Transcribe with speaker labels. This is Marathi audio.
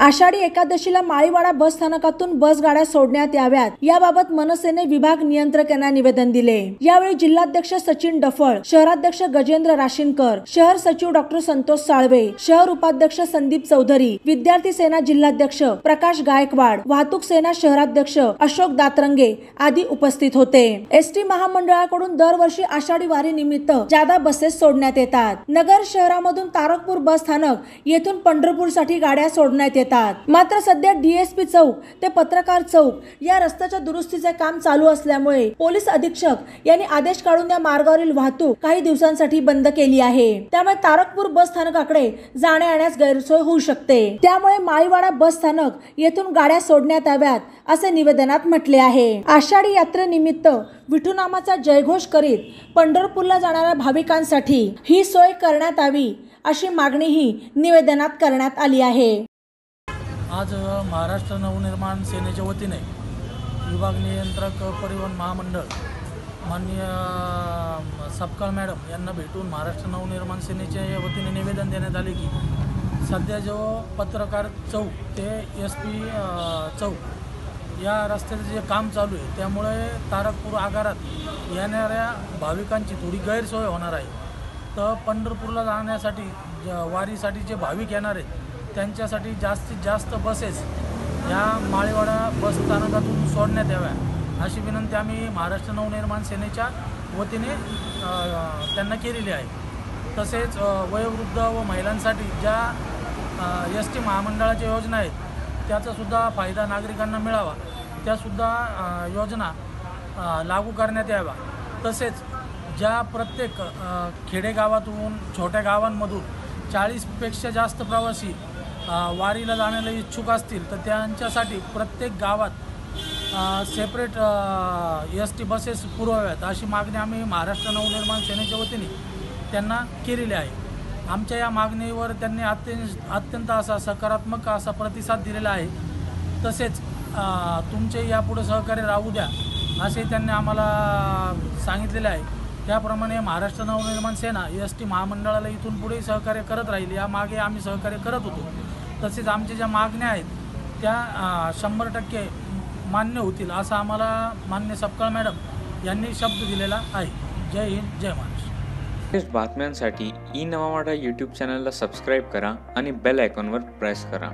Speaker 1: आषाढी एकादशीला माळीवाडा बस स्थानकातून बस गाड्या सोडण्यात याव्यात याबाबत मनसेने विभाग नियंत्रकांना निवेदन दिले। यावेळी जिल्हाध्यक्ष सचिन डफळ, शहराध्यक्ष गजेंद्र राशीनकर, शहर सचिव डॉक्टर संतोष साळवे, शहर उपाध्यक्ष संदीप चौधरी, विद्यार्थी सेना जिल्हाध्यक्ष प्रकाश गायकवाड, वाहतूक सेना शहराध्यक्ष अशोक दातरंगे आदी उपस्थित होते। एसटी महामंडळाकडून दरवर्षी आषाढी वारी निमित्त जादा बसेस सोडण्यात येतात। नगर शहरामधून तारकपूर बस स्थानक येथून पंढरपूरसाठी गाड्या सोडण्यात येतात। मात्र सध्या डीएसपी चौक ते पत्रकार चौक या रस्त्याच्या दुरुस्तीचे काम चालू असल्यामुळे पोलीस अधीक्षक यांनी आदेश काढून या मार्गावरील वाहतूक काही दिवसांसाठी बंद केली आहे। त्यामुळे तारकपूर बस स्थानकाकडे जाण्या येण्यास गैरसोय होऊ शकते। त्यामुळे माळीवाडा बस स्थानक येथून गाड्या सोडण्यात याव्यात असे निवेदनात म्हटले आहे। आषाढी यात्रेनिमित्त विठुनामाचा जयघोष करीत पंढरपूरला जाणाऱ्या भाविकांसाठी ही सोय करण्यात यावी अशी मागणीही निवेदनात करण्यात आली आहे।
Speaker 2: आज महाराष्ट्र नवनिर्माण सेनेच्या वतीने विभाग नियंत्रक परिवहन महामंडळ माननीय सपकाळ मॅडम यांना भेटून महाराष्ट्र नवनिर्माण सेनेच्या वतीने निवेदन देण्यात आले की सध्या जो पत्रकार चौक ते एसपी चौक या रस्त्याचे जे काम चालू आहे त्यामुळे तारकपूर आगारात येणाऱ्या भाविकांची थोडी गैरसोय होणार आहे। तर पंढरपूरला जाण्यासाठी वारीसाठी जे भाविक येणार आहेत त्यांच्यासाठी जास्तीत जास्त बसेस या माळीवाडा बस स्थानकातून सोडण्यात याव्या अशी विनंती आम्ही महाराष्ट्र नवनिर्माण सेनेच्या वतीने त्यांना केलेली आहे। तसेच वयोवृद्ध व महिलांसाठी ज्या एसटी महामंडळाच्या योजना आहेत त्याचासुद्धा फायदा नागरिकांना मिळावा, त्यासुद्धा योजना लागू करण्यात याव्या। तसेच ज्या प्रत्येक खेडेगावातून छोट्या गावांमधून 40पेक्षा जास्त प्रवासी वारीला जाण्याला इच्छुक असतील तर त्यांच्यासाठी प्रत्येक गावात सेपरेट एसटी बसेस पुरवाव्यात अशी मागणी आम्ही महाराष्ट्र नवनिर्माण सेनेच्या वतीने त्यांना केलेली आहे। आमच्या या मागणीवर त्यांनी अत्यंत असा सकारात्मक असा प्रतिसाद दिलेला आहे। तसेच तुमचे यापुढे सहकार्य राहू द्या असे त्यांनी आम्हाला सांगितलेले आहे। त्याप्रमाणे महाराष्ट्र नवनिर्माण सेना एसटी महामंडळाला इथून पुढे सहकार्य करत राहील। या मागे आम्ही सहकार्य करत होतो। तसेच आमच्या ज्या मागण्या आहेत त्या 100% मान्य होतील असं आम्हाला मान्य सपकाळ मॅडम यांनी शब्द दिलेला आहे। जय हिंद, जय महाराष्ट्र।
Speaker 3: बातम्यांसाठी ई नवा वाडा यूट्यूब चॅनलला सबस्क्राईब करा आणि बेल आयकॉनवर प्रेस करा।